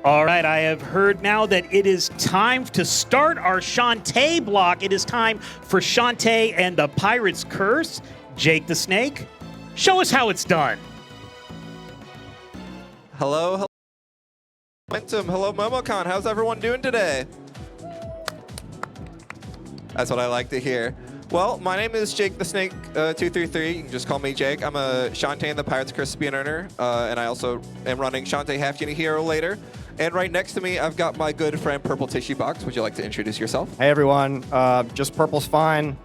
All right, I have heard now that it is time to start our Shantae block. It is time for Shantae and the Pirate's Curse. Jake the Snake, show us how it's done. Hello, Momentum. Hello, MomoCon. How's everyone doing today? That's what I like to hear. Well, my name is JakeTheSnake233. You can just call me Jake. I'm a Shantae and the Pirate's Curse speedrunner, and I also am running Shantae Half Genie Hero later. And right next to me, I've got my good friend Purple Tissue Box. Would you like to introduce yourself? Hey everyone, just Purple's fine.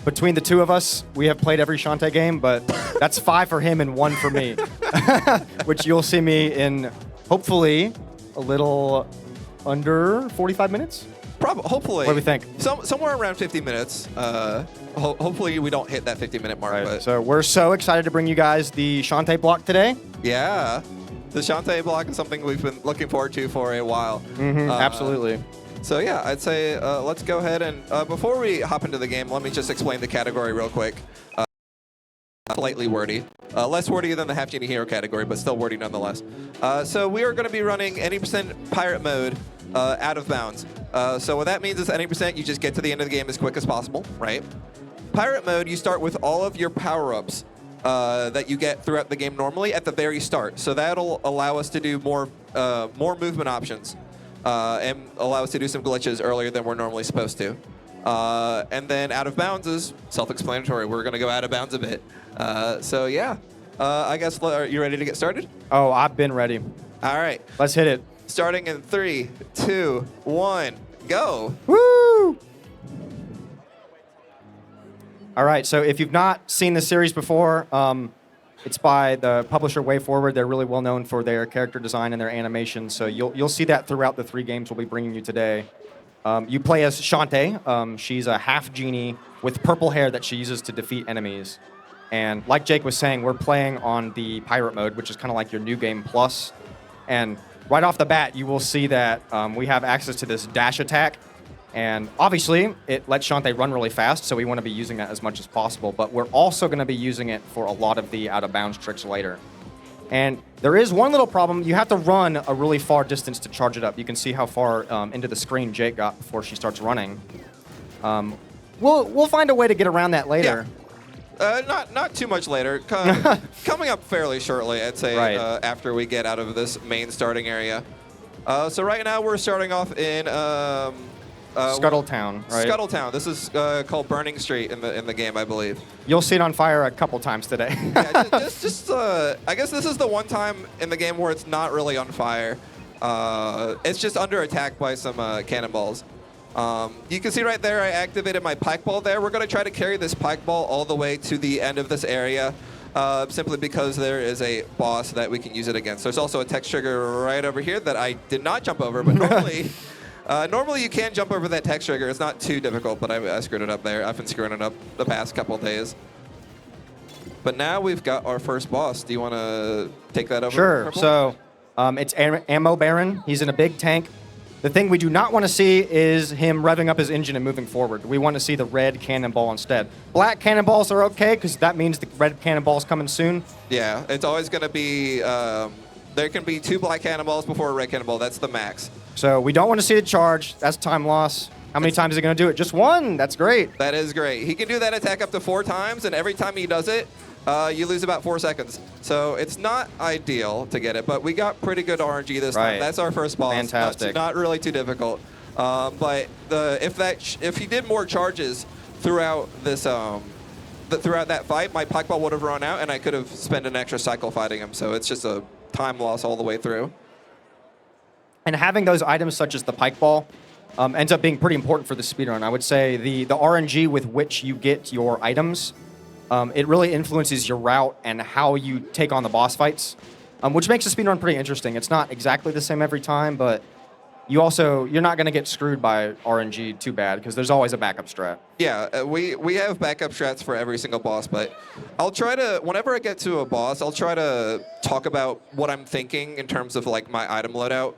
Between the two of us, we have played every Shantae game, but that's 5 for him and 1 for me. Which you'll see me in, hopefully, a little under 45 minutes? Hopefully. What do we think? Somewhere around 50 minutes. Hopefully we don't hit that 50-minute mark. Right. But So we're so excited to bring you guys the Shantae block today. yeah, the Shantae block is something we've been looking forward to for a while. Absolutely. So yeah, I'd say let's go ahead and before we hop into the game, let me just explain the category real quick. Slightly wordy. Less wordy than the Half Genie Hero category, but still wordy nonetheless. So we are going to be running any % pirate mode out of bounds. So what that means is any %, you just get to the end of the game as quick as possible, right? Pirate mode, you start with all of your power-ups that you get throughout the game normally at the very start. So that'll allow us to do more movement options and allow us to do some glitches earlier than we're normally supposed to. And then out of bounds is self-explanatory. We're going to go out of bounds a bit. So yeah, I guess, are you ready to get started? Oh, I've been ready. All right. Let's hit it. Starting in 3, 2, 1, go. Woo! All right, so if you've not seen the series before, it's by the publisher WayForward. They're really well known for their character design and their animation, so you'll see that throughout the 3 games we'll be bringing you today. You play as Shantae. She's a half genie with purple hair that she uses to defeat enemies. And like Jake was saying, we're playing on the pirate mode, which is kind of like your new game plus. And right off the bat, you will see that we have access to this dash attack. And obviously, it lets Shantae run really fast, so we want to be using that as much as possible. But we're also going to be using it for a lot of the out-of-bounds tricks later. And there is one little problem. You have to run a really far distance to charge it up. You can see how far into the screen Jake got before she starts running. We'll find a way to get around that later. Yeah. Not too much later. Coming up fairly shortly, I'd say, Right. After we get out of this main starting area. So right now we're starting off in Scuttletown, right? Scuttletown. This is called Burning Street in the game, I believe. You'll see it on fire a couple times today. Yeah, I guess this is the one time in the game where it's not really on fire. It's just under attack by some cannonballs. You can see right there, I activated my pike ball there. We're going to try to carry this pike ball all the way to the end of this area, simply because there is a boss that we can use it against. There's also a text trigger right over here that I did not jump over, but normally... normally you can jump over that text trigger. It's not too difficult, but I screwed it up there. I've been screwing it up the past couple of days. But now we've got our first boss. Do you want to take that over? Sure. Purple? So it's Ammo Baron. He's in a big tank. The thing we do not want to see is him revving up his engine and moving forward. We want to see the red cannonball instead. Black cannonballs are okay, because that means the red cannonball's coming soon. Yeah, it's always going to be... there can be 2 black cannonballs before a red cannonball. That's the max. So we don't want to see the charge. That's time loss. How many times is he going to do it? Just 1. That's great. That is great. He can do that attack up to 4 times, and every time he does it, you lose about 4 seconds. So it's not ideal to get it, but we got pretty good RNG this time. That's our first boss. Fantastic. Not really too difficult. But if he did more charges throughout this throughout that fight, my pike ball would have run out, and I could have spent an extra cycle fighting him. So it's just a time loss all the way through. And having those items such as the pike ball ends up being pretty important for the speedrun. I would say the RNG with which you get your items, it really influences your route and how you take on the boss fights, which makes the speedrun pretty interesting. It's not exactly the same every time, but you're not going to get screwed by RNG too bad, because there's always a backup strat. Yeah, we have backup strats for every single boss, but I'll try to, whenever I get to a boss, I'll try to talk about what I'm thinking in terms of like my item loadout.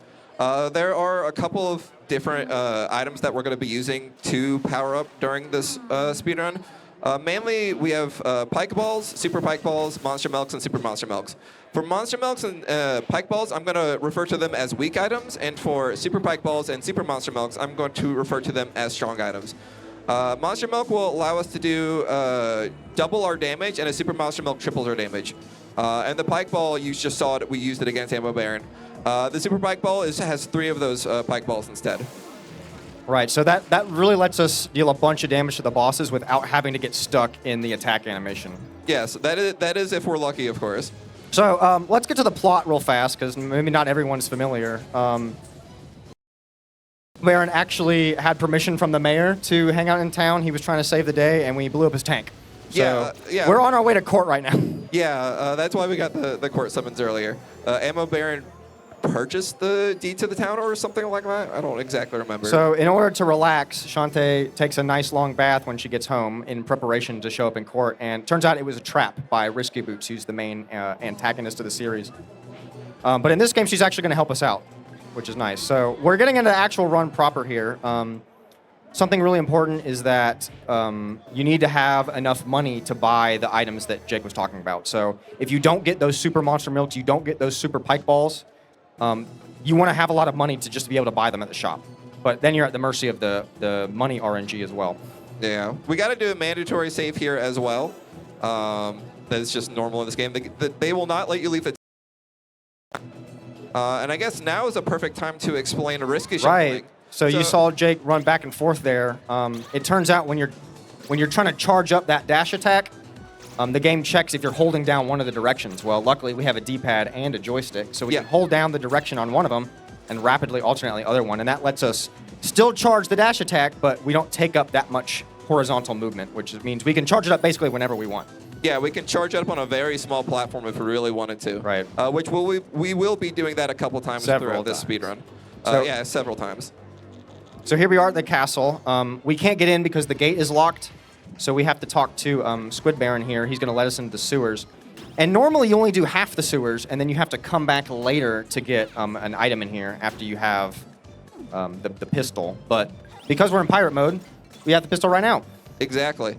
There are a couple of different items that we're going to be using to power up during this speedrun. Mainly, we have Pike Balls, Super Pike Balls, Monster Milks, and Super Monster Milks. For Monster Milks and Pike Balls, I'm going to refer to them as weak items, and for Super Pike Balls and Super Monster Milks, I'm going to refer to them as strong items. Monster Milk will allow us to do double our damage, and a Super Monster Milk triples our damage. And the Pike Ball, you just saw it, we used it against Ammo Baron. The Super Pike Ball has 3 of those Pike Balls instead. Right, so that really lets us deal a bunch of damage to the bosses without having to get stuck in the attack animation. Yes, that is if we're lucky, of course. So let's get to the plot real fast, because maybe not everyone's familiar. Baron actually had permission from the mayor to hang out in town. He was trying to save the day, and we blew up his tank. So yeah. We're on our way to court right now. Yeah, that's why we got the court summons earlier. Ammo Baron purchased the deed to the town or something like that. I don't exactly remember. So in order to relax, Shantae takes a nice long bath when she gets home in preparation to show up in court, and turns out it was a trap by Risky Boots, who's the main antagonist of the series. But in this game, she's actually going to help us out, which is nice. So we're getting into the actual run proper here. Something really important is that you need to have enough money to buy the items that Jake was talking about. So if you don't get those Super Monster Milks, you don't get those Super Pike Balls, you want to have a lot of money to just be able to buy them at the shop. But then you're at the mercy of the money RNG as well. Yeah, we got to do a mandatory save here as well. That's just normal in this game. They will not let you leave the and I guess now is a perfect time to explain a risky shuffling. Right. So you saw Jake run back and forth there. It turns out when you're trying to charge up that dash attack, the game checks if you're holding down one of the directions. Well, luckily we have a D-pad and a joystick, so we can hold down the direction on one of them and rapidly alternate the other one, and that lets us still charge the dash attack, but we don't take up that much horizontal movement, which means we can charge it up basically whenever we want. Yeah, we can charge it up on a very small platform if we really wanted to. Right. Which we will be doing that a couple times throughout this speedrun. Yeah, several times. So here we are at the castle. We can't get in because the gate is locked, so we have to talk to Squid Baron here. He's going to let us into the sewers. And normally you only do half the sewers, and then you have to come back later to get an item in here after you have the pistol. But because we're in pirate mode, we have the pistol right now. Exactly.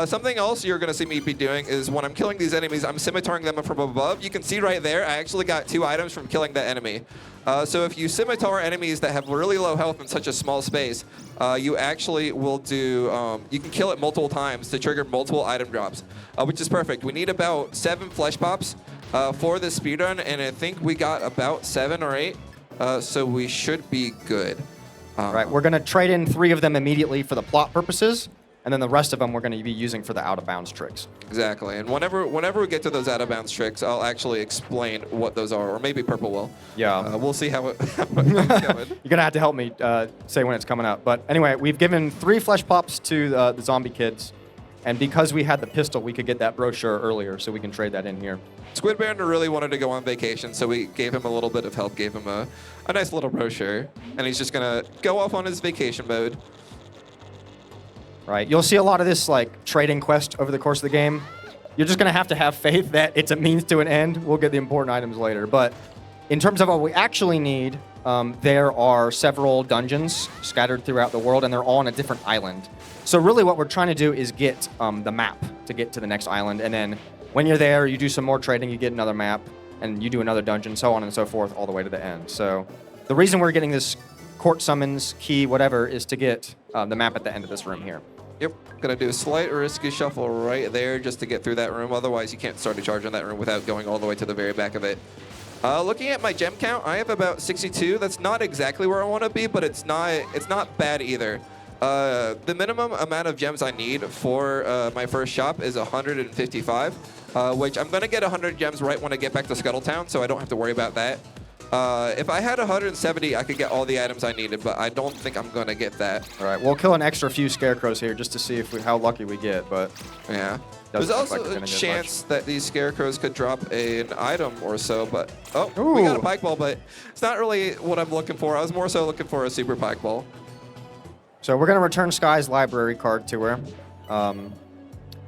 Something else you're going to see me be doing is when I'm killing these enemies, I'm scimitaring them from above. You can see right there, I actually got 2 items from killing that enemy. So if you scimitar enemies that have really low health in such a small space, you actually will do, you can kill it multiple times to trigger multiple item drops, which is perfect. We need about 7 flesh pops for this speedrun, and I think we got about 7 or 8, so we should be good. Right, we're going to trade in 3 of them immediately for the plot purposes, and then the rest of them we're going to be using for the out-of-bounds tricks. Exactly, and whenever we get to those out-of-bounds tricks, I'll actually explain what those are, or maybe Purple will. Yeah. We'll see how it's going. You're going to have to help me say when it's coming up. But anyway, we've given 3 flesh pops to the zombie kids, and because we had the pistol, we could get that brochure earlier, so we can trade that in here. Squid Baron really wanted to go on vacation, so we gave him a little bit of help, gave him a nice little brochure, and he's just going to go off on his vacation mode. Right, you'll see a lot of this like trading quest over the course of the game. You're just going to have faith that it's a means to an end. We'll get the important items later. But in terms of what we actually need, there are several dungeons scattered throughout the world, and they're all on a different island. So really what we're trying to do is get the map to get to the next island, and then when you're there, you do some more trading, you get another map, and you do another dungeon, so on and so forth, all the way to the end. So the reason we're getting this court summons, key, whatever, is to get the map at the end of this room here. Yep, gonna do a slight risky shuffle right there just to get through that room. Otherwise, you can't start a charge on that room without going all the way to the very back of it. Looking at my gem count, I have about 62. That's not exactly where I want to be, but it's not bad either. The minimum amount of gems I need for my first shop is 155, which I'm gonna get 100 gems right when I get back to Scuttletown, so I don't have to worry about that. If I had 170, I could get all the items I needed, but I don't think I'm going to get that. All right, we'll kill an extra few scarecrows here just to see how lucky we get, but... Yeah. There's also a chance that these scarecrows could drop an item or so, but... Oh, Ooh. We got a pike ball, but it's not really what I'm looking for. I was more so looking for a super pike ball. So we're going to return Sky's library card to her.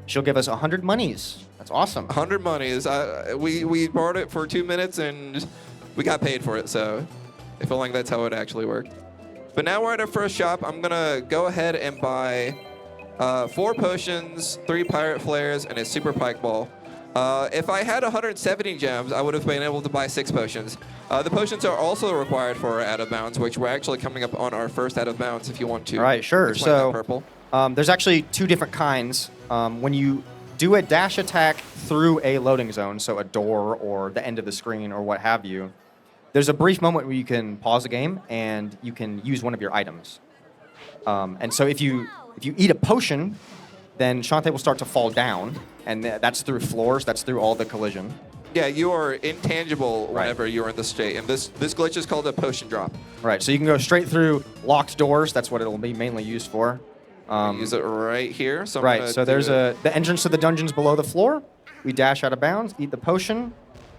She'll give us 100 monies. That's awesome. 100 monies. We borrowed it for 2 minutes, and... we got paid for it, so I feel like that's how it actually worked. But now we're at our first shop. I'm going to go ahead and buy 4 potions, 3 pirate flares, and a super pike ball. If I had 170 gems, I would have been able to buy 6 potions. The potions are also required for out of bounds, which we're actually coming up on our first out of bounds if you want to. All right, sure. Explain that, So Purple. there's actually 2 different kinds. When you do a dash attack through a loading zone, so a door or the end of the screen or what have you, there's a brief moment where you can pause the game and you can use one of your items. And so if you eat a potion, then Shantae will start to fall down, and that's through floors, that's through all the collision. Yeah, you are intangible Right. whenever you're in this state, and this glitch is called a potion drop. Right, so you can go straight through locked doors, that's what it'll be mainly used for. Use it right here. So I'm Right, gonna so do there's it. the entrance to the dungeon's below the floor. We dash out of bounds, eat the potion,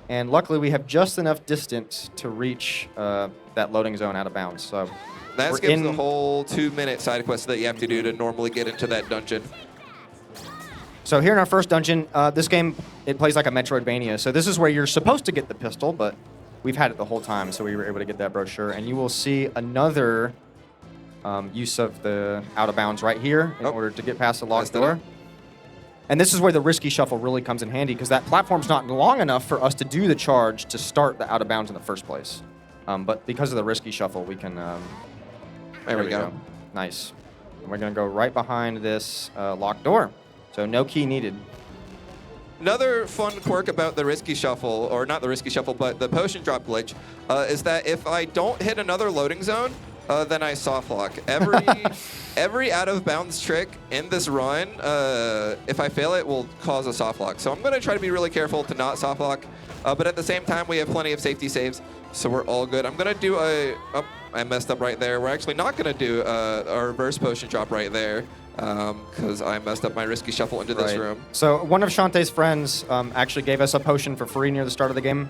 and luckily we have just enough distance to reach that loading zone out of bounds. So That we're skips the whole 2-minute side quest that you have to do to normally get into that dungeon. So here in our first dungeon, this game, it plays like a Metroidvania. So this is where you're supposed to get the pistol, but we've had it the whole time, so we were able to get that brochure. And you will see another use of the out of bounds right here in order to get past the locked door. And this is where the risky shuffle really comes in handy, because that platform's not long enough for us to do the charge to start the out of bounds in the first place. But because of the risky shuffle, we can... There we go. Nice. And we're going to go right behind this locked door. So no key needed. Another fun quirk about the risky shuffle, or not the risky shuffle, but the potion drop glitch, is that if I don't hit another loading zone, then I soft lock. Every out of bounds trick in this run, if I fail it, will cause a soft lock. So I'm going to try to be really careful to not soft lock, but at the same time, we have plenty of safety saves, so we're all good. I'm going to do a... Oh, I messed up right there. We're actually not going to do a reverse potion drop right there, because I messed up my risky shuffle into this room. So one of Shantae's friends actually gave us a potion for free near the start of the game.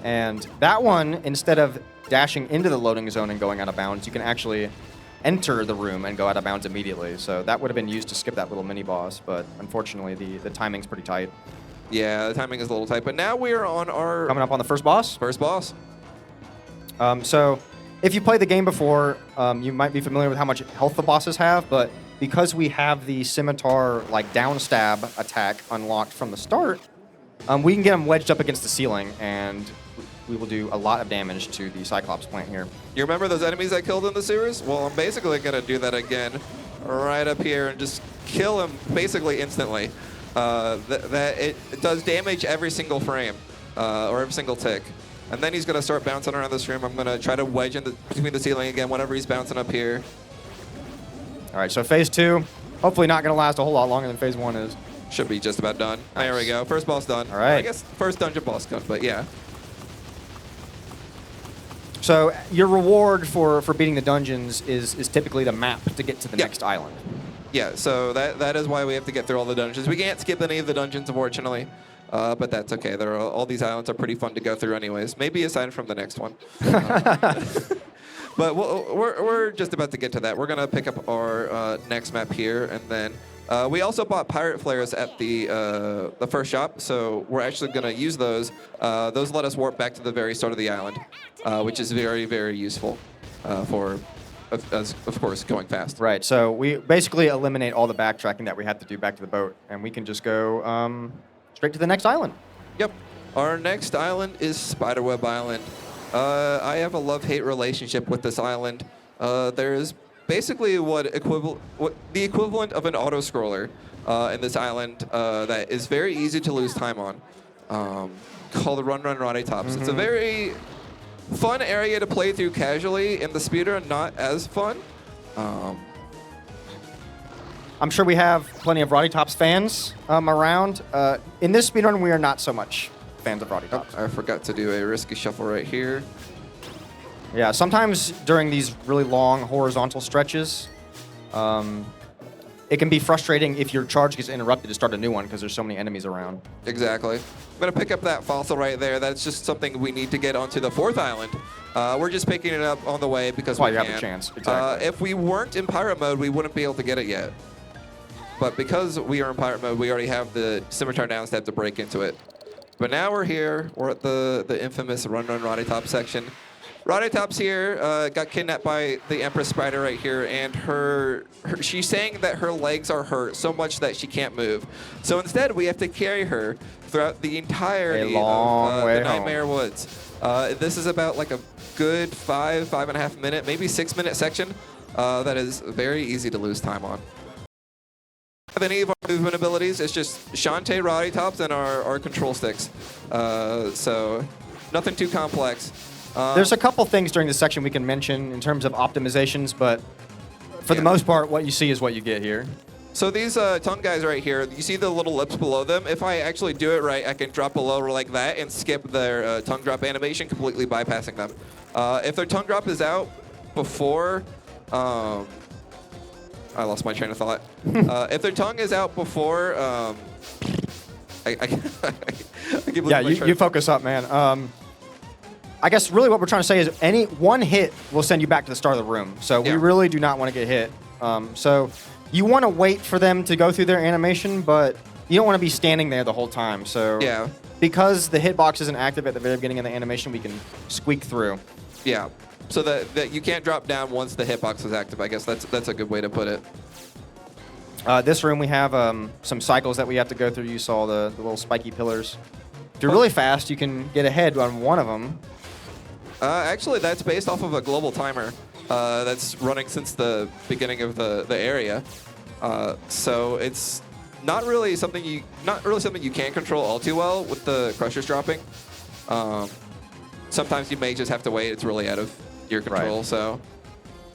And that one, instead of dashing into the loading zone and going out of bounds, you can actually enter the room and go out of bounds immediately. So that would have been used to skip that little mini boss, but unfortunately the timing's pretty tight. Yeah, the timing is a little tight, but now we are on our... Coming up on the first boss? First boss. So if you played the game before, you might be familiar with how much health the bosses have, but because we have the scimitar like down stab attack unlocked from the start, we can get them wedged up against the ceiling, and we will do a lot of damage to the Cyclops plant here. You remember those enemies I killed in the series? Well, I'm basically going to do that again right up here and just kill him basically instantly. It does damage every single frame, or every single tick. And then he's going to start bouncing around this room. I'm going to try to wedge in between the ceiling again whenever he's bouncing up here. All right, so phase 2, hopefully not going to last a whole lot longer than phase 1 is. Should be just about done. Nice. There we go. First boss done. All right. I guess first dungeon boss done, but yeah. So your reward for beating the dungeons is typically the map to get to the next island. Yeah, so that is why we have to get through all the dungeons. We can't skip any of the dungeons, unfortunately, but that's okay. All these islands are pretty fun to go through anyways, maybe aside from the next one. But we're just about to get to that. We're going to pick up our next map here, and then we also bought pirate flares at the first shop, so we're actually going to use those. Those let us warp back to the very start of the island, which is very, very useful for, of course, going fast. Right, so we basically eliminate all the backtracking that we had to do back to the boat, and we can just go straight to the next island. Yep. Our next island is Spiderweb Island. I have a love-hate relationship with this island. There's basically the equivalent of an auto-scroller in this island that is very easy to lose time on, called Run Run Roddy Tops. It's a very fun area to play through casually. In the speedrun, not as fun. I'm sure we have plenty of Roddy Tops fans around. In this speedrun, we are not so much fans of Roddy Tops. I forgot to do a risky shuffle right here. Yeah, sometimes during these really long horizontal stretches, it can be frustrating if your charge gets interrupted to start a new one because there's so many enemies around. Exactly. I'm going to pick up that fossil right there. That's just something we need to get onto the fourth island. We're just picking it up on the way because we you can. have a chance. Exactly. If we weren't in pirate mode, we wouldn't be able to get it yet. But because we are in pirate mode, we already have the scimitar downstab to break into it. But now we're here. We're at the infamous Run Run Roddy Top section. Raditop's here, got kidnapped by the Empress Spider right here, and she's saying that her legs are hurt so much that she can't move. So instead, we have to carry her throughout the entirety of the Nightmare Woods. This is about like a good 5.5 minute, maybe 6 minute section that is very easy to lose time on. Have any of our movement abilities? It's just Shantae, Raditops, and our control sticks. So nothing too complex. There's a couple things during this section we can mention in terms of optimizations, but for the most part, what you see is what you get here. So these tongue guys right here, you see the little lips below them? If I actually do it right, I can drop below like that and skip their tongue drop animation, completely bypassing them. If their tongue drop is out before... I lost my train of thought. If their tongue is out before... I keep yeah, you focus up, man. I guess really what we're trying to say is any one hit will send you back to the start of the room. So we really do not want to get hit. So you want to wait for them to go through their animation, but you don't want to be standing there the whole time. So because the hitbox isn't active at the very beginning of the animation, we can squeak through. Yeah, so that you can't drop down once the hitbox is active. I guess that's a good way to put it. This room we have some cycles that we have to go through. You saw the little spiky pillars. If you're really fast, you can get ahead on one of them. Actually, that's based off of a global timer that's running since the beginning of the area. So it's not really something you can control all too well with the crushers dropping. Sometimes you may just have to wait. It's really out of your control. Right. So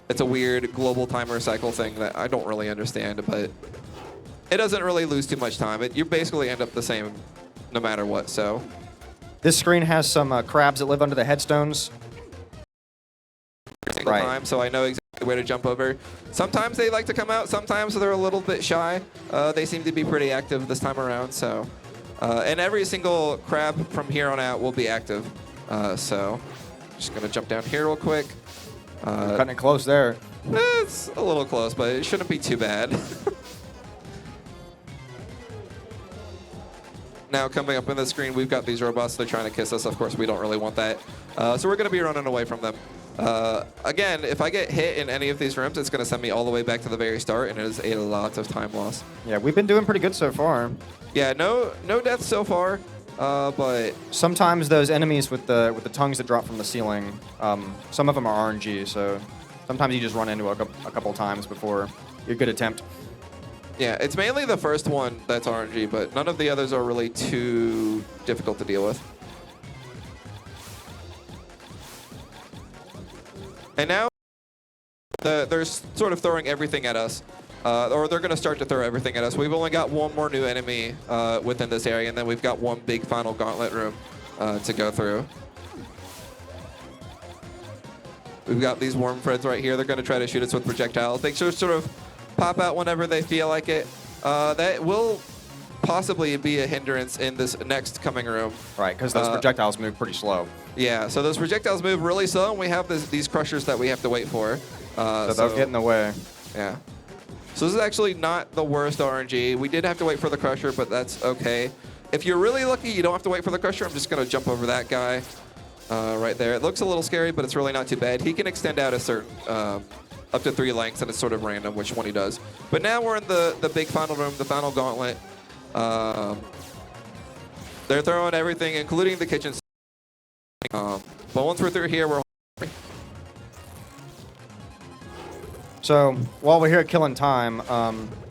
it's a weird global timer cycle thing that I don't really understand, but it doesn't really lose too much time. You basically end up the same no matter what. So. This screen has some crabs that live under the headstones. Every single time, so I know exactly where to jump over. Sometimes they like to come out, sometimes they're a little bit shy. They seem to be pretty active this time around, so. And every single crab from here on out will be active. So, just gonna jump down here real quick. Cutting it close there. It's a little close, but it shouldn't be too bad. Now coming up on the screen, we've got these robots. They're trying to kiss us. Of course, we don't really want that. So we're going to be running away from them. Again, if I get hit in any of these rooms, it's going to send me all the way back to the very start, and it is a lot of time loss. Yeah, we've been doing pretty good so far. Yeah, no deaths so far, but... Sometimes those enemies with the tongues that drop from the ceiling, some of them are RNG, so sometimes you just run into a couple times before your good attempt. Yeah, it's mainly the first one that's RNG, but none of the others are really too difficult to deal with. And now they're sort of throwing everything at us, or they're going to start to throw everything at us. We've only got one more new enemy within this area, and then we've got one big final gauntlet room to go through. We've got these worm threads right here. They're going to try to shoot us with projectiles. They sort of pop out whenever they feel like it. That will possibly be a hindrance in this next coming room. Right, because those projectiles move pretty slow. Yeah, so those projectiles move really slow, and we have these crushers that we have to wait for. So they'll get in the way. Yeah. So this is actually not the worst RNG. We did have to wait for the crusher, but that's okay. If you're really lucky, you don't have to wait for the crusher. I'm just going to jump over that guy right there. It looks a little scary, but it's really not too bad. He can extend out a certain... up to 3 lengths, and it's sort of random which one he does. But now we're in the big final room, the final gauntlet. They're throwing everything, including the kitchen. But once we're through here, we're... So while we're here at killing time,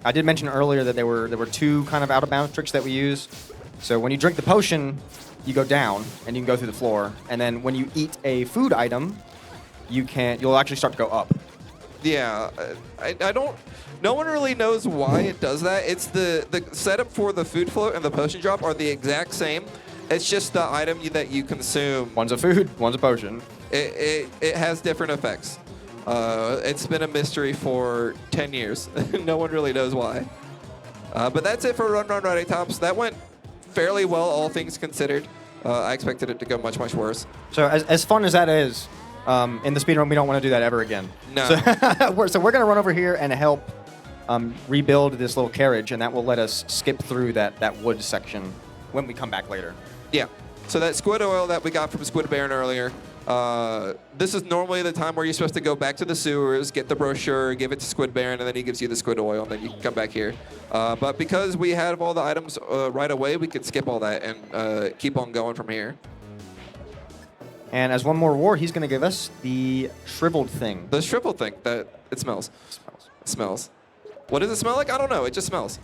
I did mention earlier that there were 2 kind of out-of-bounds tricks that we use. So when you drink the potion, you go down, and you can go through the floor. And then when you eat a food item, you'll actually start to go up. Yeah, I don't... No one really knows why it does that. It's the setup for the food float and the potion drop are the exact same. It's just the item that you consume. One's a food, one's a potion. It has different effects. It's been a mystery for 10 years. No one really knows why. But that's it for Run Run Raditops. That went fairly well, all things considered. I expected it to go much, much worse. So as fun as that is, in the speedrun, we don't want to do that ever again. No. So we're going to run over here and help rebuild this little carriage, and that will let us skip through that wood section when we come back later. Yeah. So that squid oil that we got from Squid Baron earlier, This is normally the time where you're supposed to go back to the sewers, get the brochure, give it to Squid Baron, and then he gives you the squid oil, and then you can come back here. But because we have all the items right away, we could skip all that and keep on going from here. And as one more reward, he's going to give us the shriveled thing. The shriveled thing, that it smells. It smells. What does it smell like? I don't know. It just smells.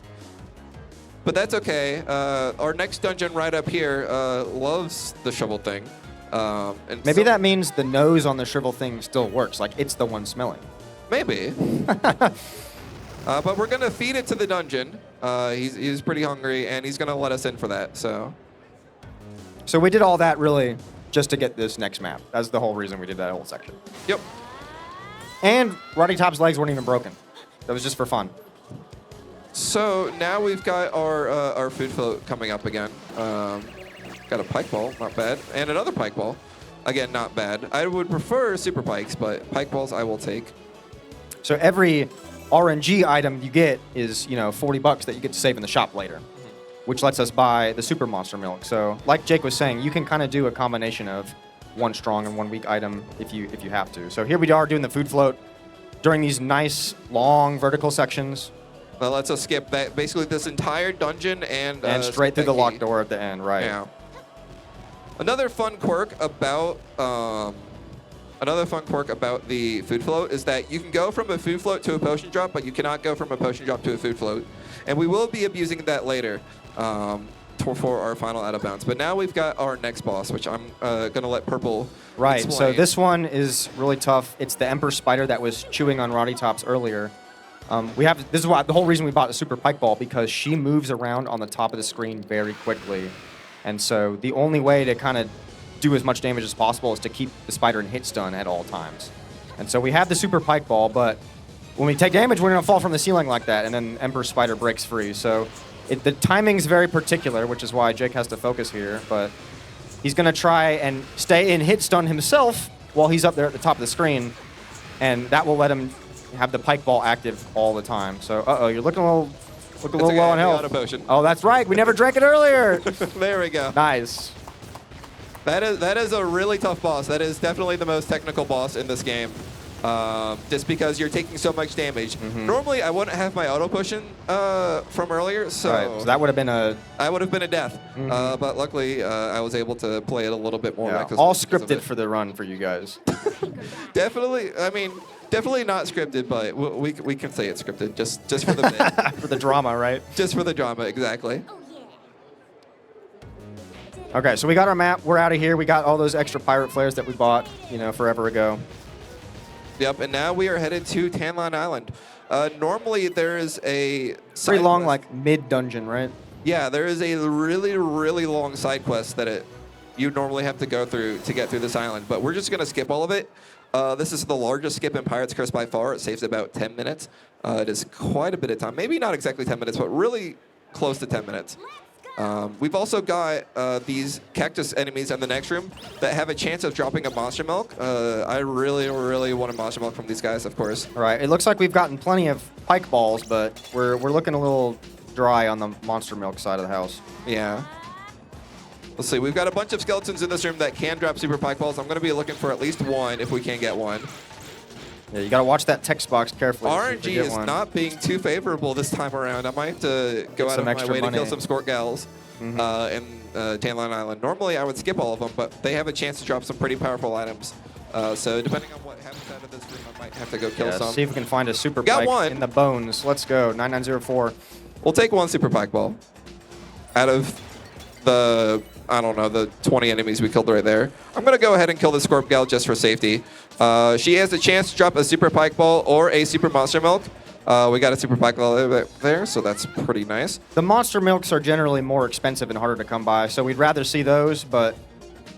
But that's okay. Our next dungeon right up here loves the shriveled thing. And Maybe that means the nose on the shriveled thing still works. Like, it's the one smelling. Maybe. But we're going to feed it to the dungeon. He's pretty hungry, and he's going to let us in for that. So we did all that really just to get this next map. That's the whole reason we did that whole section. Yep. And Roddy Top's legs weren't even broken. That was just for fun. So now we've got our food float coming up again. Got a pike ball, not bad, and another pike ball. Again, not bad. I would prefer super pikes, but pike balls I will take. So every RNG item you get is, you know, $40 that you get to save in the shop later, which lets us buy the super monster milk. So like Jake was saying, you can kind of do a combination of one strong and one weak item if you have to. So here we are doing the food float during these nice long vertical sections. That lets us skip that, basically this entire dungeon and straight through the locked door at the end, right? Yeah. Another fun quirk about the food float is that you can go from a food float to a potion drop, but you cannot go from a potion drop to a food float. And we will be abusing that later for our final out of bounds. But now we've got our next boss, which I'm going to let Purple Right, explain. so this one is really tough. It's the Emperor Spider that was chewing on Roddy Tops earlier. This is why the whole reason we bought the Super Pike Ball, because she moves around on the top of the screen very quickly. And so the only way to kind of do as much damage as possible is to keep the spider in hit stun at all times. And so we have the Super Pike Ball, but when we take damage, we're going to fall from the ceiling like that, and then Emperor Spider breaks free. So the timing's very particular, which is why Jake has to focus here. But he's going to try and stay in hit stun himself while he's up there at the top of the screen, and that will let him have the Pike Ball active all the time. So, you're looking a little low on health. Auto potion. Oh, that's right. We never drank it earlier. There we go. Nice. That is a really tough boss. That is definitely the most technical boss in this game. Just because you're taking so much damage. Normally, I wouldn't have my auto potion from earlier, so that would have been a... I would have been a death. But luckily, I was able to play it a little bit more. Yeah, all scripted for the run for you guys. Definitely. I mean, definitely not scripted, but we can say it's scripted just for the bit. For the drama, right? Just for the drama, exactly. Okay, so we got our map. We're out of here. We got all those extra pirate flares that we bought, forever ago. Yep, and now we are headed to Tanline Island. Normally, there is a pretty long, like mid-dungeon, right? Yeah, there is a really, really long side quest that you normally have to go through to get through this island, but we're just going to skip all of it. This is the largest skip in Pirate's Curse by far. It saves about 10 minutes. It is quite a bit of time. Maybe not exactly 10 minutes, but really close to 10 minutes. We've also got these cactus enemies in the next room that have a chance of dropping a monster milk. I really, really want a monster milk from these guys, of course. All right, it looks like we've gotten plenty of pike balls, but we're looking a little dry on the monster milk side of the house. Yeah. Let's see, we've got a bunch of skeletons in this room that can drop super pike balls. I'm going to be looking for at least one if we can get one. Yeah, you got to watch that text box carefully. RNG is not being too favorable this time around. I might have to go out of my way to kill some Skort Gals in Tanline Island. Normally, I would skip all of them, but they have a chance to drop some pretty powerful items. So depending on what happens out of this room, I might have to go kill some. See if we can find a super pike in the bones. Let's go, 9904. We'll take one super pike ball out of the, I don't know, the 20 enemies we killed right there. I'm going to go ahead and kill the Scorp Gal just for safety. She has a chance to drop a super pike ball or a super monster milk. We got a super pike ball there, so that's pretty nice. The monster milks are generally more expensive and harder to come by, so we'd rather see those, but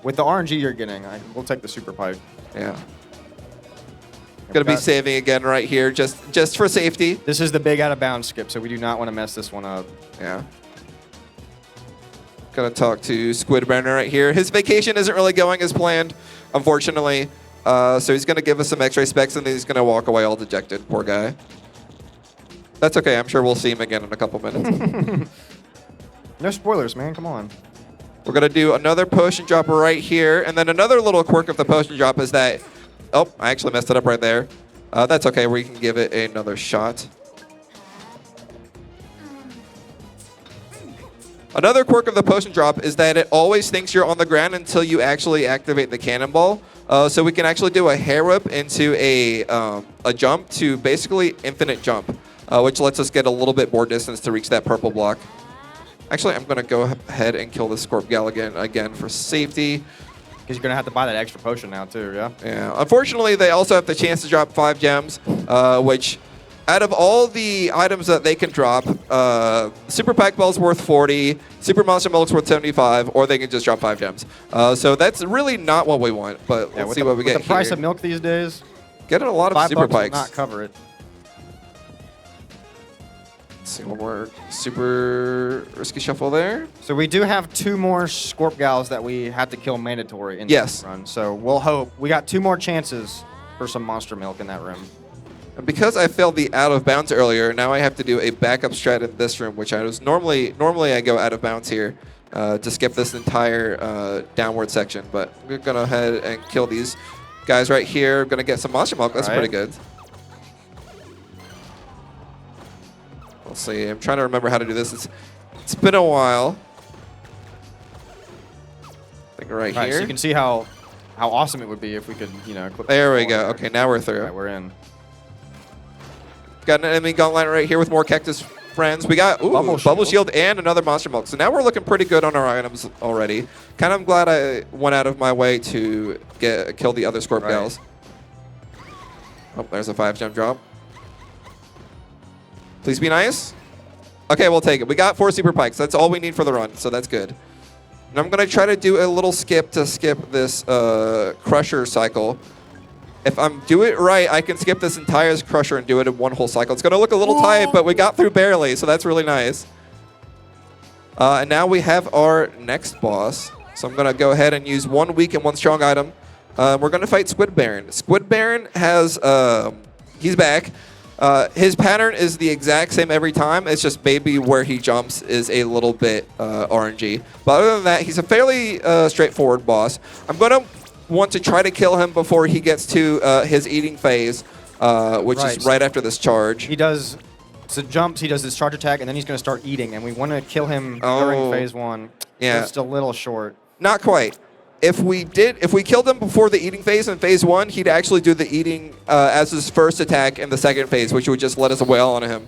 with the RNG you're getting, we'll take the super pike. Yeah. Going to be saving again right here, just for safety. This is the big out of bounds skip, so we do not want to mess this one up. Yeah. Gonna talk to Squid Burner right here. His vacation isn't really going as planned, unfortunately. So he's gonna give us some X-ray specs and then he's gonna walk away all dejected. Poor guy. That's okay. I'm sure we'll see him again in a couple minutes. No spoilers, man. Come on. We're going to do another potion drop right here. And then another little quirk of the potion drop is that... Oh, I actually messed it up right there. That's okay. We can give it another shot. Another quirk of the potion drop is that it always thinks you're on the ground until you actually activate the cannonball. So we can actually do a hair whip into a jump to basically infinite jump, which lets us get a little bit more distance to reach that purple block. Actually, I'm going to go ahead and kill the Scorp Gal again for safety. Because you're going to have to buy that extra potion now, too, yeah? Yeah. Unfortunately, they also have the chance to drop 5 gems, which... Out of all the items that they can drop, Super Pack Ball's worth 40, Super Monster Milk's worth 75, or they can just drop 5 gems. So that's really not what we want, but Yeah, let's see what we get With the price here. of milk these days, Getting a lot of Super $5 will Pikes. not cover it. Let's see one more super risky shuffle there. So we do have 2 more Scorp Gals that we have to kill mandatory in Yes. this run. So we'll hope. We got 2 more chances for some Monster Milk in that room. And because I failed the out of bounds earlier, now I have to do a backup strat in this room, which I was normally I go out of bounds here to skip this entire downward section. But we're gonna go ahead and kill these guys right here. Gonna get some Monster Milk. That's pretty good. Let's see. I'm trying to remember how to do this. It's been a while. I think right here. So you can see how awesome it would be if we could, equip. There we go. Okay, now we're through. All right, we're in. Got an enemy gauntlet right here with more cactus friends. We got bubble shield and another Monster Milk. So now we're looking pretty good on our items already. Kind of glad I went out of my way to kill the other Scorp Gals. Oh, there's a 5-gem drop. Please be nice. Okay, we'll take it. We got 4 Super Pikes. That's all we need for the run, so that's good. And I'm going to try to do a little skip to skip this Crusher cycle. If I'm do it right, I can skip this entire Crusher and do it in one whole cycle. It's going to look a little tight, but we got through barely, so that's really nice. And now we have our next boss. So I'm going to go ahead and use 1 weak and 1 strong item. We're going to fight Squid Baron. Squid Baron has... he's back. His pattern is the exact same every time. It's just maybe where he jumps is a little bit RNG. But other than that, he's a fairly straightforward boss. I'm going to want to try to kill him before he gets to his eating phase, which is right after this charge. He does jumps, he does his charge attack, and then he's going to start eating. And we want to kill him during phase 1. Yeah. Just a little short. Not quite. If we killed him before the eating phase in phase 1, he'd actually do the eating as his first attack in the second phase, which would just let us wail on him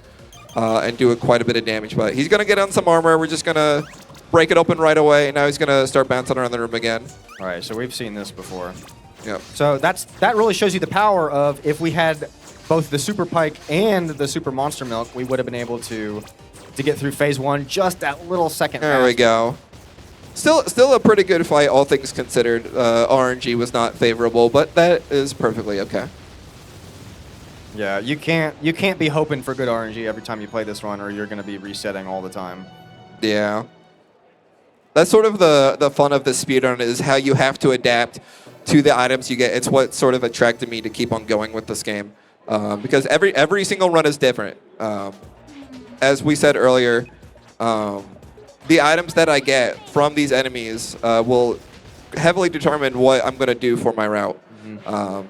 and do quite a bit of damage. But he's going to get on some armor. We're just going to break it open right away, and now he's going to start bouncing around the room again. All right, so we've seen this before. Yep. So that really shows you the power of if we had both the Super Pike and the Super Monster Milk, we would have been able to get through phase 1 just that little second. There we go. Still a pretty good fight, all things considered. RNG was not favorable, but that is perfectly okay. Yeah, you can't be hoping for good RNG every time you play this run, or you're going to be resetting all the time. Yeah. That's sort of the fun of the speedrun is how you have to adapt to the items you get. It's what sort of attracted me to keep on going with this game. Because every single run is different. As we said earlier, the items that I get from these enemies will heavily determine what I'm going to do for my route. Mm-hmm.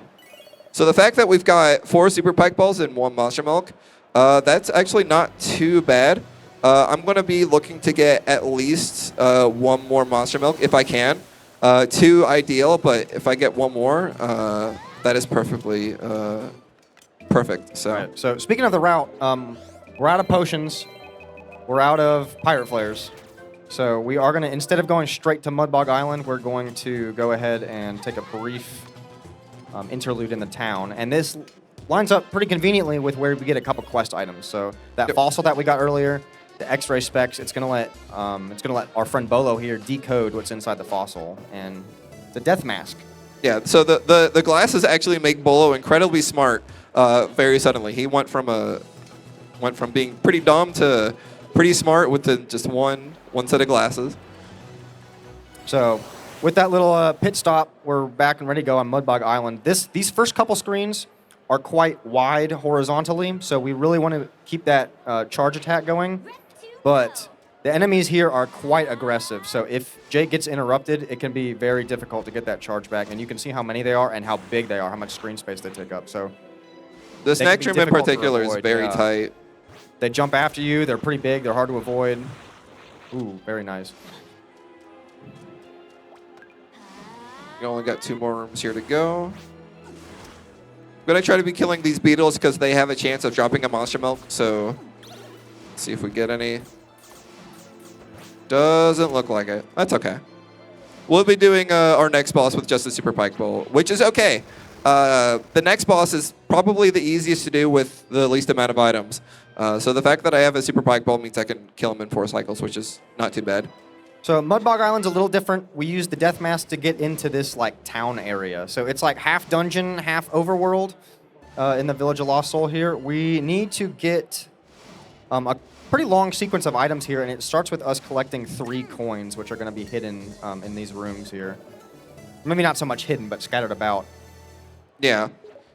So the fact that we've got 4 Super Pike Balls and 1 Monster Milk, that's actually not too bad. I'm going to be looking to get at least 1 more Monster Milk if I can. 2 ideal, but if I get 1 more, that is perfectly perfect. So. Right. So speaking of the route, we're out of potions. We're out of Pirate Flares. So we are going to, instead of going straight to Mudbog Island, we're going to go ahead and take a brief interlude in the town. And this lines up pretty conveniently with where we get a couple quest items. So that fossil that we got earlier, the X-ray specs, it's gonna let our friend Bolo here decode what's inside the fossil, and the death mask. Yeah. So the glasses actually make Bolo incredibly smart very suddenly. He went from being pretty dumb to pretty smart with just one set of glasses. So with that little pit stop, we're back and ready to go on Mudbog Island. These first couple screens are quite wide horizontally, so we really want to keep that charge attack going. But The enemies here are quite aggressive, so if Jake gets interrupted, it can be very difficult to get that charge back. And you can see how many they are and how big they are, how much screen space they take up. So the snack room in particular is very yeah. tight. They jump after you. They're pretty big. They're hard to avoid. Ooh, very nice. You only got 2 more rooms here to go. I'm going to try to be killing these beetles because they have a chance of dropping a monster milk. So let's see if we get any. Doesn't look like it. That's okay. We'll be doing our next boss with just a Super Pike Bowl, which is okay. The next boss is probably the easiest to do with the least amount of items. So the fact that I have a Super Pike Bowl means I can kill him in 4 cycles, which is not too bad. So Mudbog Island's a little different. We use the Death Mask to get into this like town area. So it's like half dungeon, half overworld in the Village of Lost Soul here. We need to get a pretty long sequence of items here, and it starts with us collecting 3 coins, which are going to be hidden in these rooms here. Maybe not so much hidden, but scattered about. Yeah.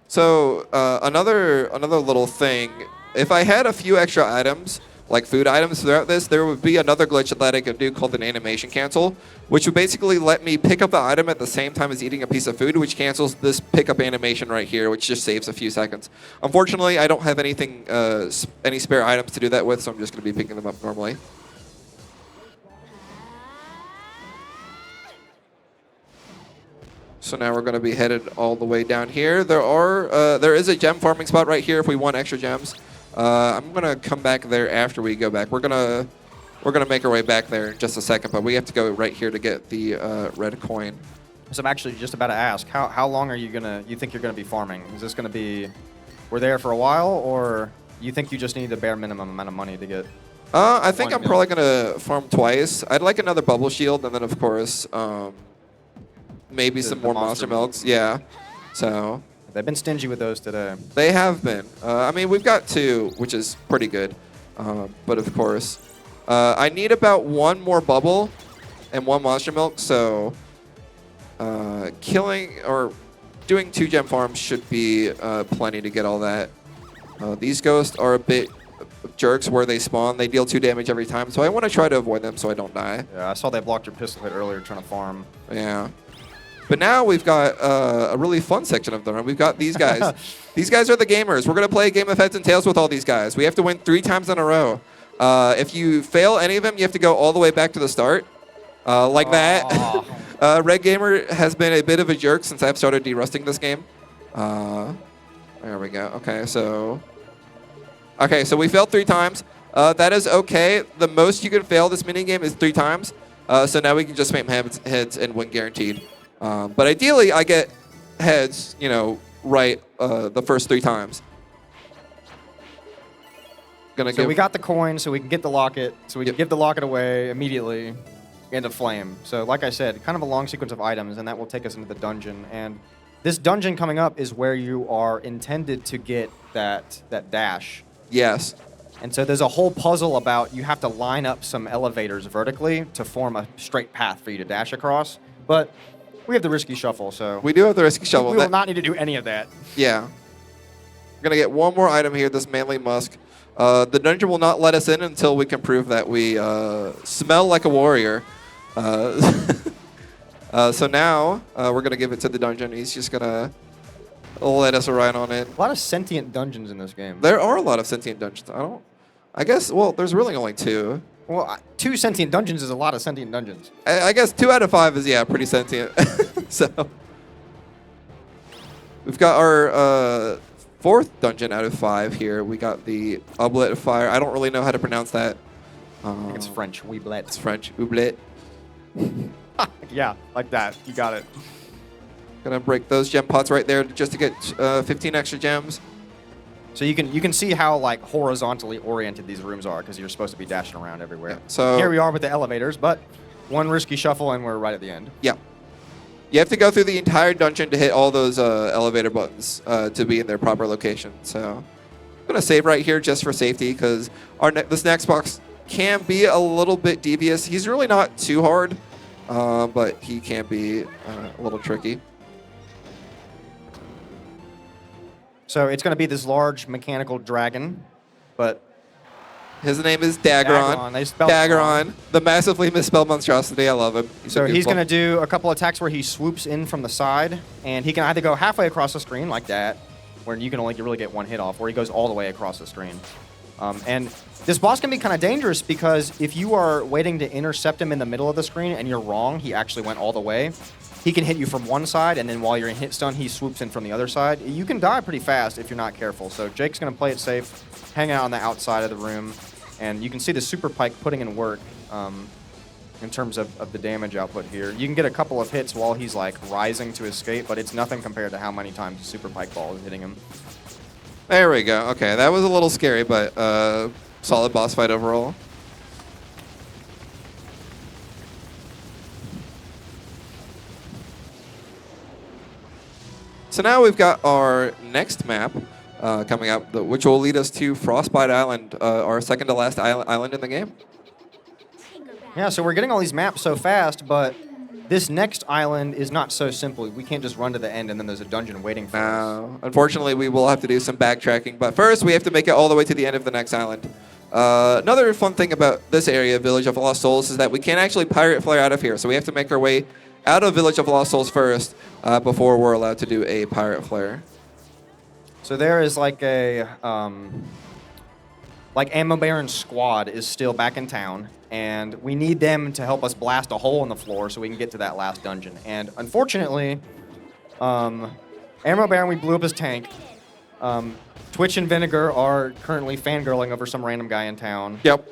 So another little thing, if I had a few extra items, like food items throughout this, there would be another glitch that I could do called an animation cancel, which would basically let me pick up the item at the same time as eating a piece of food, which cancels this pickup animation right here, which just saves a few seconds. Unfortunately, I don't have anything, any spare items to do that with, so I'm just going to be picking them up normally. So now we're going to be headed all the way down here. There is a gem farming spot right here if we want extra gems. I'm gonna come back there after we go back. We're gonna make our way back there in just a second, but we have to go right here to get the red coin. So I'm actually just about to ask, how long are you think you're gonna be farming? Is this gonna be, we're there for a while, or you think you just need the bare minimum amount of money to get? I think I'm probably gonna farm twice. I'd like another bubble shield, and then of course, maybe some more monster milks. Yeah, so. They've been stingy with those today. They have been. I mean, we've got 2, which is pretty good. But of course, I need about 1 more bubble and 1 monster milk. So killing or doing 2 gem farms should be plenty to get all that. These ghosts are a bit jerks where they spawn. They deal 2 damage every time. So I want to try to avoid them so I don't die. Yeah, I saw they blocked your pistol hit earlier trying to farm. Yeah. But now we've got a really fun section of the run. We've got these guys. These guys are the gamers. We're going to play a game of heads and tails with all these guys. We have to win 3 times in a row. If you fail any of them, you have to go all the way back to the start. Like that. Red Gamer has been a bit of a jerk since I've started derusting this game. There we go. Okay, so we failed 3 times. That is okay. The most you can fail this minigame is 3 times. So now we can just spam heads and win guaranteed. But ideally, I get heads, right the first 3 times. So we got the coin, so we can get the locket, so we can give the locket away immediately into flame. So like I said, kind of a long sequence of items, and that will take us into the dungeon. And this dungeon coming up is where you are intended to get that dash. Yes. And so there's a whole puzzle about you have to line up some elevators vertically to form a straight path for you to dash across. But we have the risky shuffle, so... We do have the risky shuffle. We will not need to do any of that. Yeah. We're going to get 1 more item here, this manly musk. The dungeon will not let us in until we can prove that we smell like a warrior. So now, we're going to give it to the dungeon. He's just going to let us ride on it. A lot of sentient dungeons in this game. There are a lot of sentient dungeons. I guess, well, there's really only 2. Well, 2 sentient dungeons is a lot of sentient dungeons. I guess 2 out of 5 is, yeah, pretty sentient. So, we've got our 4th dungeon out of 5 here. We got the Oublet of Fire. I don't really know how to pronounce that. I think it's French. Oublet. It's French. Oublet. Yeah, like that. You got it. Gonna break those gem pots right there just to get 15 extra gems. So you can see how like horizontally oriented these rooms are because you're supposed to be dashing around everywhere. Yeah, so here we are with the elevators, but 1 risky shuffle and we're right at the end. Yeah. You have to go through the entire dungeon to hit all those elevator buttons to be in their proper location. So I'm going to save right here just for safety because this next box can be a little bit devious. He's really not too hard, but he can be a little tricky. So it's going to be this large mechanical dragon, but His name is Daggeron. Daggeron. They spelled it Daggeron, wrong. the massively misspelled monstrosity. I love him. So he's going to do a couple attacks where he swoops in from the side, and he can either go halfway across the screen like that, where you can only really get one hit off, or he goes all the way across the screen. And this boss can be kind of dangerous because if you are waiting to intercept him in the middle of the screen and you're wrong, he actually went all the way. He can hit you from one side, and then while you're in hit stun, he swoops in from the other side. You can die pretty fast if you're not careful. So Jake's going to play it safe, hang out on the outside of the room, and you can see the Super Pike putting in work in terms of the damage output here. You can get a couple of hits while he's like rising to escape, but it's nothing compared to how many times the Super Pike ball is hitting him. There we go. Okay, that was a little scary, but solid boss fight overall. So now we've got our next map coming up, which will lead us to Frostbite Island, our second to last island in the game. Yeah, so we're getting all these maps so fast, but this next island is not so simple. We can't just run to the end and then there's a dungeon waiting for us. Unfortunately, we will have to do some backtracking, but first we have to make it all the way to the end of the next island. Another fun thing about this area, Village of Lost Souls, is that we can't actually pirate flare out of here, so we have to make our way out of Village of Lost Souls first before we're allowed to do a pirate flare. So there is like a Ammo Baron's squad is still back in town, and we need them to help us blast a hole in the floor so we can get to that last dungeon. And unfortunately, Ammo Baron, we blew up his tank. Twitch and Vinegar are currently fangirling over some random guy in town. Yep.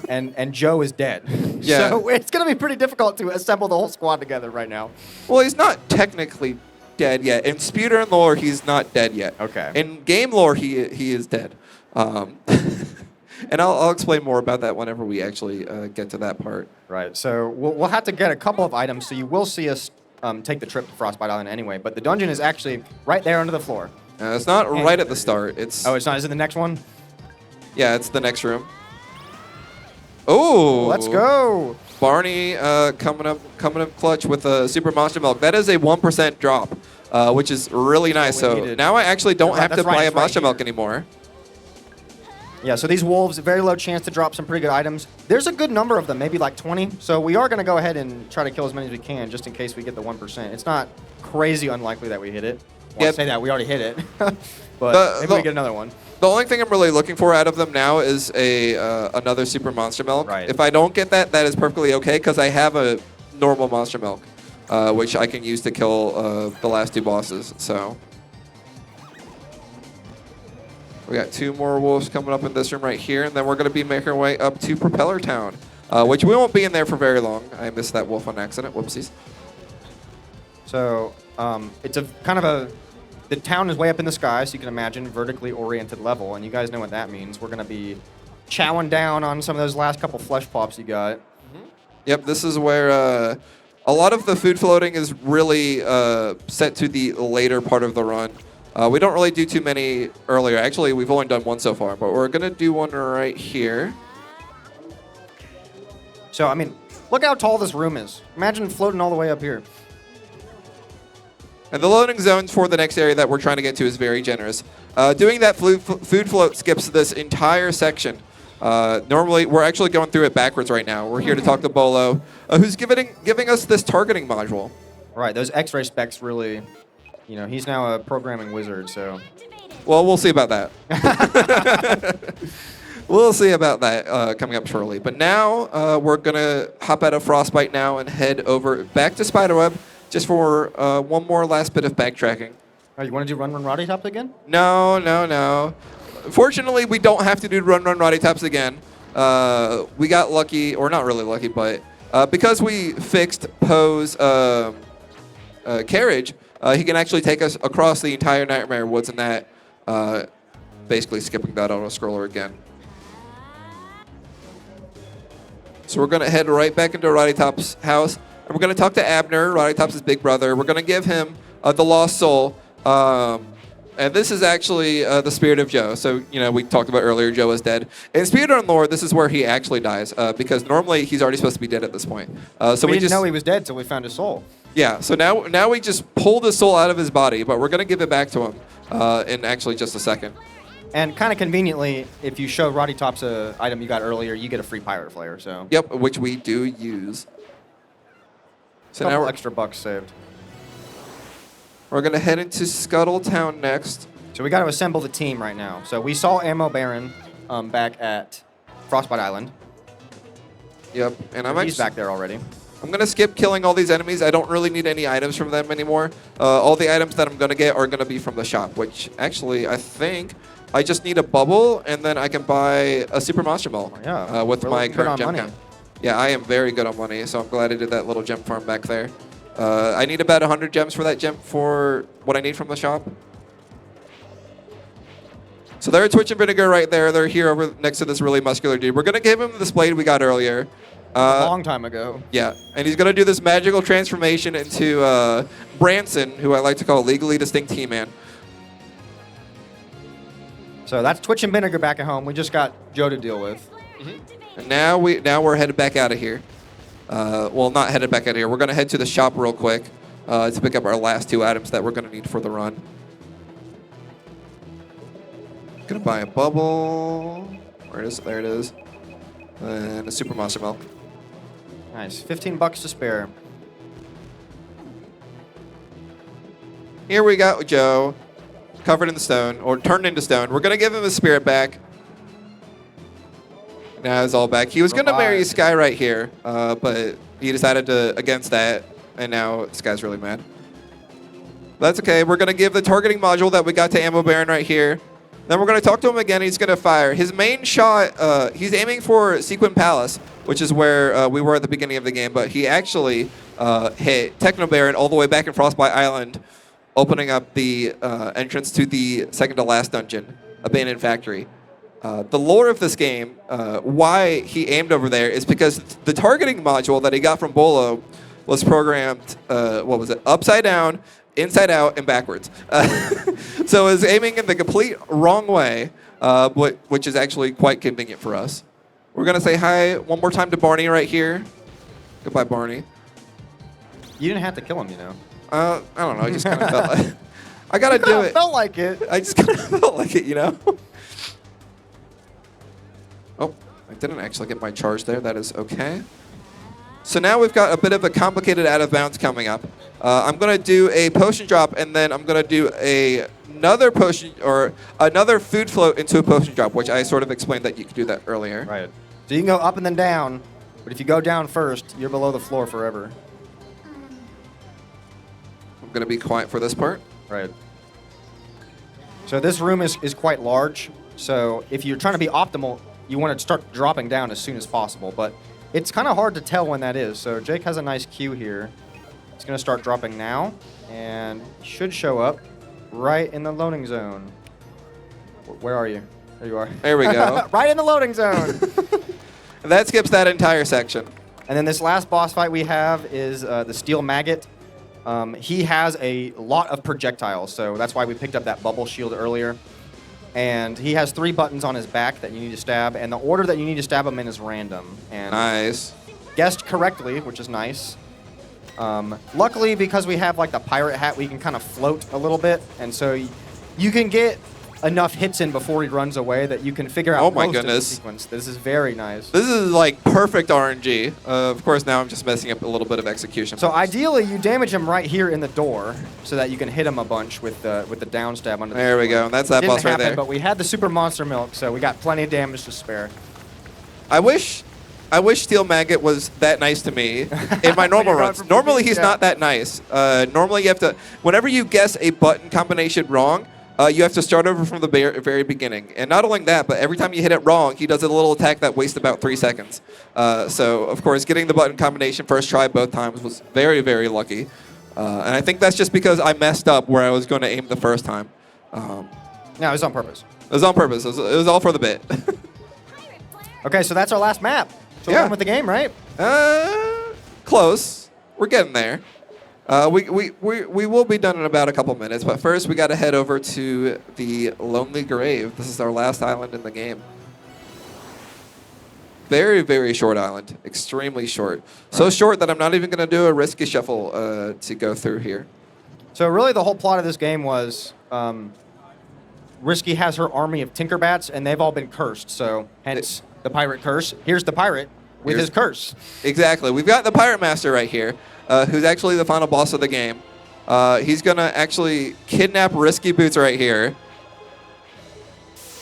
and Joe is dead. Yeah. So it's going to be pretty difficult to assemble the whole squad together right now. Well, he's not technically dead yet. In speedrun lore, he's not dead yet. Okay. In game lore, he is dead. And I'll explain more about that whenever we actually get to that part. Right. So we'll have to get a couple of items, so you will see us take the trip to Frostbite Island anyway. But the dungeon is actually right there under the floor. It's not right at the start. It's Oh, it's not. Is it the next one? Yeah, it's the next room. Oh, Let's go. Barney coming up clutch with a Super Monster Milk. That is a 1% drop, which is really nice. So now I actually don't have to buy a Monster Milk anymore. Yeah, so these wolves, very low chance to drop some pretty good items. There's a good number of them, maybe like 20. So we are going to go ahead and try to kill as many as we can, just in case we get the 1%. It's not crazy unlikely that we hit it. Well, I say that, we already hit it. But maybe we get another one. The only thing I'm really looking for out of them now is another Super Monster Milk. Right. If I don't get that, that is perfectly okay, because I have a normal Monster Milk, which I can use to kill the last two bosses. So we got two more wolves coming up in this room right here, and then we're going to be making our way up to Propeller Town, which we won't be in there for very long. I missed that wolf on accident. Whoopsies. So it's a kind of a... The town is way up in the sky, so you can imagine vertically oriented level, and you guys know what that means. We're going to be chowing down on some of those last couple flesh pops you got. Mm-hmm. Yep, this is where a lot of the food floating is really set to the later part of the run. We don't really do too many earlier. Actually, we've only done one so far, but we're going to do one right here. So, I mean, look how tall this room is. Imagine floating all the way up here. And the loading zones for the next area that we're trying to get to is very generous. Doing that food float skips this entire section. Normally, we're actually going through it backwards right now. We're here to talk to Bolo, who's giving us this targeting module. Right, those X-ray specs really, you know, he's now a programming wizard, so. Well, we'll see about that. We'll see about that coming up shortly. But now, we're going to hop out of Frostbite now and head over back to Spiderweb, just for one more last bit of backtracking. Oh, you want to do Run Run Roddy Tops again? No. Fortunately, we don't have to do Run Run Roddy Tops again. We got lucky, or not really lucky, but because we fixed Poe's carriage, he can actually take us across the entire Nightmare Woods, and that basically skipping that auto-scroller again. So we're going to head right back into Roddy Top's house. And we're going to talk to Abner, Roddy Top's big brother. We're going to give him the Lost Soul. And this is actually the spirit of Joe. So, you know, we talked about earlier, Joe is dead. In Speedrun lore, this is where he actually dies, because normally he's already supposed to be dead at this point. So we didn't know he was dead until we found his soul. Yeah, so now we just pulled his soul out of his body, but we're going to give it back to him in actually just a second. And kind of conveniently, if you show Roddy Top's item you got earlier, you get a free pirate flare. So Yep, which we do use. So couple now extra bucks saved. we're going to head into Scuttletown next. So we got to assemble the team right now. So we saw Ammo Baron back at Frostbite Island. Yep, and He's back there already. I'm going to skip killing all these enemies. I don't really need any items from them anymore. All the items that I'm going to get are going to be from the shop, which actually I think I just need a bubble, and then I can buy a Super Monster Ball with really my good current on gem money. count. Yeah, I am very good on money, so I'm glad I did that little gem farm back there. I need about 100 gems for that gem for what I need from the shop. So they're Twitch and Vinegar right there. They're here over next to this really muscular dude. We're going to give him the blade we got earlier. A long time ago. Yeah, and he's going to do this magical transformation into Branson, who I like to call Legally Distinct He-Man. So that's Twitch and Vinegar back at home. We just got Joe to deal with. And now we're headed back out of here. Well, not headed back out of here. We're going to head to the shop real quick to pick up our last 2 items that we're going to need for the run. Going to buy a bubble. Where is it? There it is. And a Super Monster Milk. Nice. 15 bucks to spare. Here we go, Joe. Covered in the stone, or turned into stone. We're going to give him his spirit back. Now it's all back. He was going to marry Sky right here, but he decided against that, and now Sky's really mad. That's okay. We're going to give the targeting module that we got to Ammo Baron right here. Then we're going to talk to him again. He's going to fire. His main shot, he's aiming for Sequin Palace, which is where we were at the beginning of the game, but he actually hit Techno Baron all the way back in Frostbite Island, opening up the entrance to the second-to-last dungeon, Abandoned Factory. The lore of this game, why he aimed over there, is because the targeting module that he got from Bolo was programmed, upside down, inside out, and backwards. So it was aiming in the complete wrong way, which is actually quite convenient for us. We're going to say hi one more time to Barney right here. Goodbye, Barney. You didn't have to kill him, you know. I don't know. I just kind of felt like I gotta do it. Felt like it. I just kind of felt like it, you know. Oh, I didn't actually get my charge there. That is okay. So now we've got a bit of a complicated out of bounds coming up. I'm gonna do a potion drop, and then I'm gonna do another potion or another food float into a potion drop, which I sort of explained that you could do that earlier. Right. So you can go up and then down, but if you go down first, you're below the floor forever. I'm gonna be quiet for this part. Right. So this room is quite large. So if you're trying to be optimal, you want to start dropping down as soon as possible. But it's kind of hard to tell when that is. So Jake has a nice cue here. It's going to start dropping now and should show up right in the loading zone. Where are you? There you are. There we go. Right in the loading zone. And that skips that entire section. And then this last boss fight we have is the Steel Maggot. He has a lot of projectiles, so that's why we picked up that bubble shield earlier. And he has 3 buttons on his back that you need to stab, and the order that you need to stab him in is random. And nice. Guessed correctly, which is nice. Luckily, because we have like the pirate hat, we can kind of float a little bit, and so you can get enough hits in before he runs away that you can figure out most of the sequence. This is very nice. This is like perfect RNG. Of course, now I'm just messing up a little bit of execution. So ideally, you damage him right here in the door so that you can hit him a bunch with the down stab under the There we go. And that's that boss right there. But we had the Super Monster Milk, so we got plenty of damage to spare. I wish Steel Maggot was that nice to me in my normal runs. Normally, he's not that nice. Normally, you have to, whenever you guess a button combination wrong, you have to start over from the very beginning. And not only that, but every time you hit it wrong, he does a little attack that wastes about 3 seconds. So, of course, getting the button combination first try both times was very, very lucky. And I think that's just because I messed up where I was going to aim the first time. No, it was on purpose. It was on purpose. It was all for the bit. Okay, so that's our last map. So we're done with the game, right? Close. We're getting there. We will be done in about a couple minutes, but first we got to head over to the Lonely Grave. This is our last island in the game. Very, very short island. Extremely short. So short that I'm not even going to do a risky shuffle to go through here. So really the whole plot of this game was Risky has her army of Tinkerbats, and they've all been cursed. So hence the pirate curse. Here's the pirate with his curse. Exactly. We've got the Pirate Master right here, who's actually the final boss of the game. He's going to actually kidnap Risky Boots right here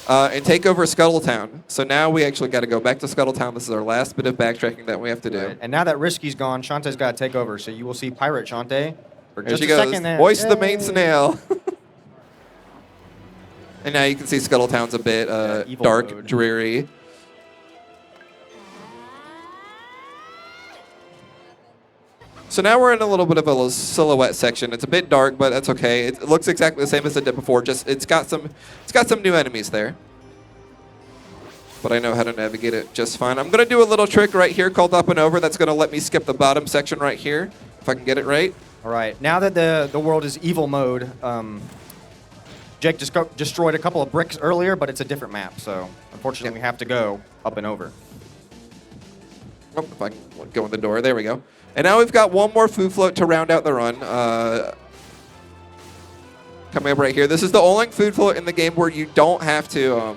and take over Scuttletown. So now we actually got to go back to Scuttletown. This is our last bit of backtracking that we have to do. Right. And now that Risky's gone, Shantae's got to take over. So you will see Pirate Shantae for There just she a goes. second there. Hoist the main Yay. snail. And now you can see Scuttletown's a bit evil dark, mode. dreary. So now we're in a little bit of a silhouette section. It's a bit dark, but that's okay. It looks exactly the same as it did before. Just it's got some new enemies there. But I know how to navigate it just fine. I'm gonna do a little trick right here called up and over. That's gonna let me skip the bottom section right here, if I can get it right. All right. Now that the world is evil mode, Jake just destroyed a couple of bricks earlier, but it's a different map. So unfortunately, we have to go up and over. Oh, if I can go in the door, there we go. And now we've got one more food float to round out the run. Coming up right here. This is the only food float in the game where you don't have to.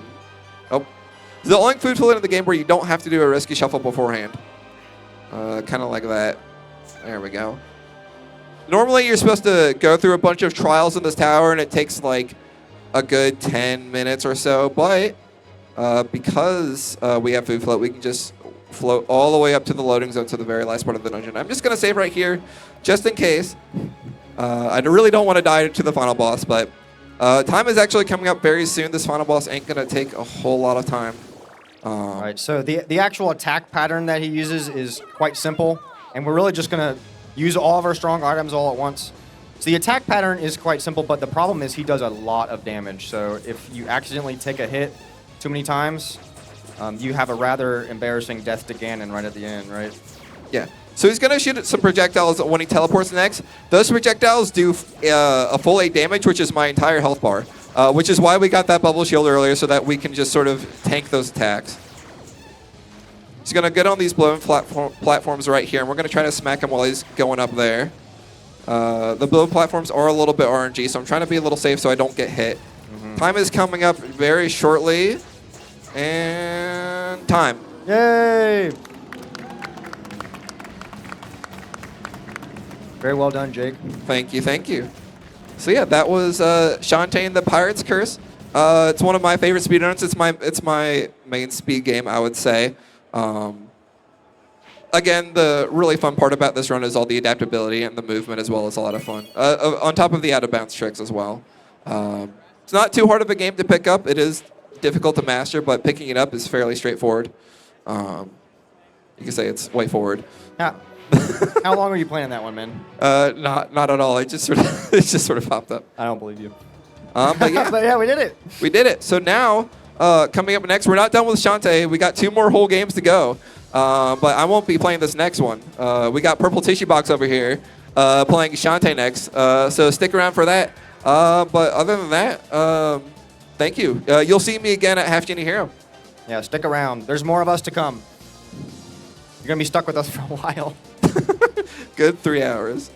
The only food float in the game where you don't have to do a risky shuffle beforehand. Kind of like that. There we go. Normally, you're supposed to go through a bunch of trials in this tower, and it takes like a good 10 minutes or so. But because we have food float, we can just float all the way up to the loading zone to the very last part of the dungeon. I'm just going to save right here just in case. I really don't want to die to the final boss, but time is actually coming up very soon. This final boss ain't going to take a whole lot of time. All right, so the actual attack pattern that he uses is quite simple, and we're really just going to use all of our strong items all at once. So the attack pattern is quite simple, but the problem is he does a lot of damage. So if you accidentally take a hit too many times, you have a rather embarrassing death to Ganon right at the end, right? Yeah. So he's going to shoot some projectiles when he teleports next. Those projectiles do a full 8 damage, which is my entire health bar, which is why we got that bubble shield earlier, so that we can just sort of tank those attacks. He's going to get on these blown platforms right here, and we're going to try to smack him while he's going up there. The blown platforms are a little bit RNG, so I'm trying to be a little safe so I don't get hit. Time is coming up very shortly. And time. Yay! Very well done, Jake. Thank you, thank you. So yeah, that was Shantae and the Pirate's Curse. It's one of my favorite speedruns. It's my main speed game, I would say. Again, the really fun part about this run is all the adaptability and the movement as well. It's a lot of fun. On top of the out-of-bounds tricks as well. It's not too hard of a game to pick up. It is difficult to master, but picking it up is fairly straightforward. You can say it's way forward. How long are you playing that one, man? Not at all. It just sort of popped up. I don't believe you. But yeah, But yeah, we did it. we did it. So now, coming up next, we're not done with Shantae. We got 2 more whole games to go. But I won't be playing this next one. We got Purple Tissue Box over here playing Shantae next. So stick around for that. But other than that, thank you. You'll see me again at Half Genie Hero. Yeah, stick around. There's more of us to come. You're going to be stuck with us for a while. Good 3 hours.